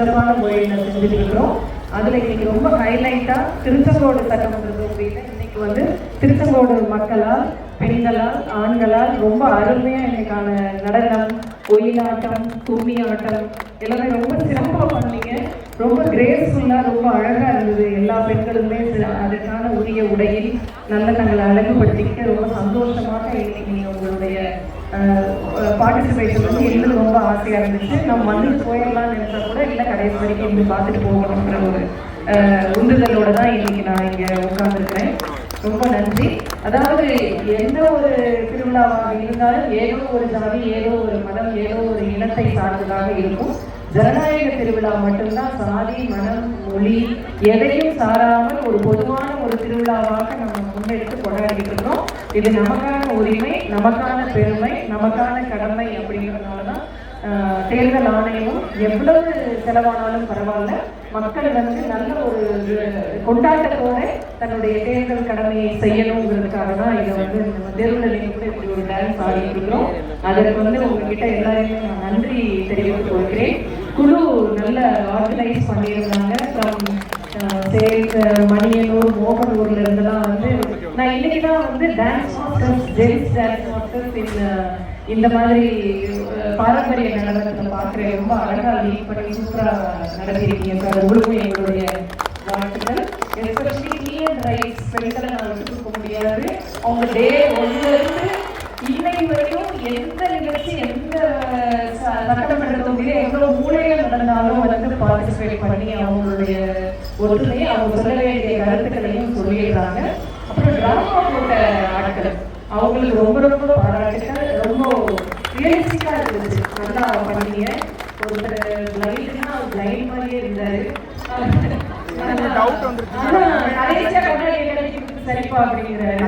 சிறப்பான முறையில் செஞ்சுட்டு இருக்கிறோம். அதில் இன்னைக்கு ரொம்ப ஹைலைட்டாக திருச்செங்கோடு சட்டமன்ற தொகுதியில் இன்னைக்கு வந்து திருச்செங்கோடு மக்களால், பெண்களால், ஆண்களால் ரொம்ப அருமையாக இன்னைக்கான நடனம், ஒயிலாட்டம், கும்மி ஆட்டம் எல்லாமே ரொம்ப சிறப்பாக பண்ணீங்க. ரொம்ப கிரேஸ்ஃபுல்லாக, ரொம்ப அழகாக இருந்தது. எல்லா பெண்களுமே அதுக்கான உரிய உடையில் நல்ல தங்களை அழகுபடுத்திக்க ரொம்ப சந்தோஷமாக இன்னைக்கு நீங்கள் உங்களுடைய பார்ட்டிசிபேஷன் வந்து எங்களுக்கு ரொம்ப ஆசையாக இருந்துச்சு. நம்ம வந்துட்டு போயிடலாம்னு நினைச்சா கூட இல்லை, கடைசி வரைக்கும் இருந்து பார்த்துட்டு போகணுங்கிற ஒரு உந்துதலோட தான் இன்னைக்கு நான் இங்கே உட்கார்ந்துருக்கிறேன். ரொம்ப நன்றி. அதாவது எந்த ஒரு திருவிழாவாக இருந்தாலும் ஏதோ ஒரு ஜாதி, ஏதோ ஒரு மதம், ஏதோ ஒரு இனத்தை சார்ந்ததாக இருக்கும். ஜனநாயக திருவிழா மட்டும்தான் சாதி, மனம், மொழி எதையும் சாராமல் ஒரு பொதுவான ஒரு திருவிழாவாக நம்ம முன்னெடுத்து கொண்டாடிட்டு இருக்கோம். இது நமக்கான உரிமை, நமக்கான பெருமை, நமக்கான கடமை. அப்படிங்கிறதுனால தான் தேர்தல் ஆணையமும் எவ்வளவு செலவானாலும் பரவாயில்ல, மக்கள் வந்து நல்ல ஒரு கொண்டாட்டத்தோட தன்னுடைய தேர்தல் கடமையை செய்யணுங்கிறதுக்காக தான் இதை வந்து நம்ம தேர்தலில் கூட இப்படி ஒரு டான்ஸ் ஆடிட்டு இருக்கிறோம். அதற்கு வந்து உங்ககிட்ட எல்லாருமே நான் நன்றி தெரிவித்துக் கொள்கிறேன். குழு நல்ல ஆர்கனைஸ் பண்ணியிருந்தாங்க. சேல்ஸ், மணியனூர், மோகனூர்ல இருந்தெல்லாம் வந்து நான் இன்னைக்கு தான் வந்து dance masters, gents dance masters இந்த மாதிரி பாரம்பரிய நடனத்தில் பார்க்குறேன். ரொம்ப அழகாக லீட் பண்ணி சூப்பராக நடத்திருக்கீங்க சார். உங்களுக்கும் எங்களுடைய வாழ்த்துக்கள். எஸ்பெஷலி கிளியர் ரைட்ஸ் பெண்களை நான் விட்டு கொடுக்க முடியாது. அவங்க டே ஒன்றிலிருந்து இன்னைக்கு வரைக்கும் எந்த நிகழ்ச்சி, எந்த சட்டமன்ற தொகுதியில் எவ்வளோ மூலைகள் நடந்தாலும் வந்து பார்ட்டிசிபேட் பண்ணி அவங்களுடைய ஒற்றுமையை, அவங்க சொல்ல வேண்டிய கருத்துக்களையும் சொல்லிடுறாங்க. அப்புறம் டிராமா போட்ட ஆட்கள் அவங்களுக்கு ரொம்ப ரொம்ப பாராட்டுக்கள். ரொம்ப ரியலிஸ்டிக்காக இருந்துச்சு, நல்லா பண்ணீங்க. ஒருத்தர் பிளைண்ட்னா பிளைண்ட் மாதிரியே இருந்தாரு. சரிப்பா அப்படிங்கிறாரு.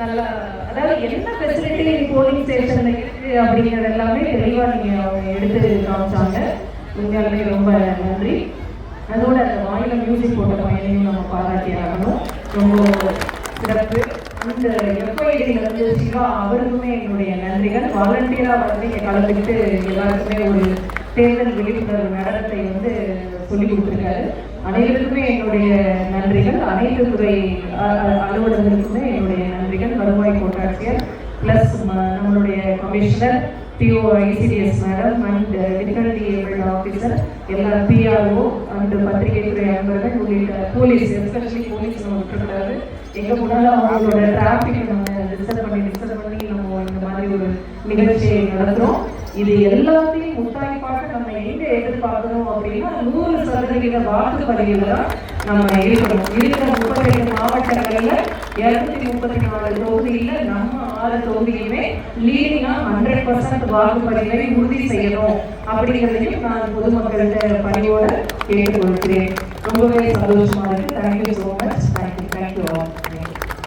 நல்லா, அதாவது என்ன ஃபெசிலிட்டி போலிங் ஸ்டேஷன்ல இருக்கு அப்படிங்கிறது எல்லாமே தெளிவா நீங்க அவங்க எடுத்து காமிச்சாங்க. உண்மையாலுமே ரொம்ப நன்றி. அதோட அந்த வாயில மியூசிக் போட்ட பையனையும் நம்ம பாராட்டி ஆகணும். ரொம்ப சிறப்பு. அந்த எஃப்ஐடியில் வந்து சிவா அவருக்குமே என்னுடைய நன்றிகள். வாலண்டியராக வந்து இங்கே கலந்துக்கிட்டு எல்லாருக்குமே ஒரு தேர்தல் விழிப்புணர்வு நடனத்தை வந்து சொல்லி கொடுத்துருக்காரு. அனைவருக்குமே என்னுடைய நன்றிகள். அனைத்து துறை அலுவலர்களுக்குமே என்னுடைய நன்றிகள். வருவாய் கோட்டாட்சியர் பிளஸ் நம்மளுடைய commissioner, PO ICDS madam and different officer, எல்லா PRO அண்ட் பத்திரிகை துறை அன்பர்கள் உள்ளிட்ட போலீஸ், எஸ்பெஷலி போலீஸ் நம்ம விட்டுக்கூடாது. எங்கே போனாலும் அவங்களோட டிராஃபிக் நம்ம டிஸ்டர்ப் பண்ணி நம்ம இந்த மாதிரி ஒரு நிகழ்ச்சியை நடத்துகிறோம். இது எல்லாத்தையும் முத்தாய்ப்பாக நம்ம எங்கே எதிர்பார்க்கணும் அப்படின்னா 100% வாக்குப்பதிவில் தான் நம்ம இருக்கணும். இருக்கிற 32 மாவட்டங்களில் 234 தொகுதியில் நம்ம 6 தொகுதியுமே லீடிங்காக 100% வாக்குப்பதிவை உறுதி செய்யணும் அப்படிங்கிறதையும் நான் பொதுமக்களிட பணியோடு கேட்டுக்கொள்கிறேன். ரொம்பவே சந்தோஷமாக இருக்கு. Thank you so much.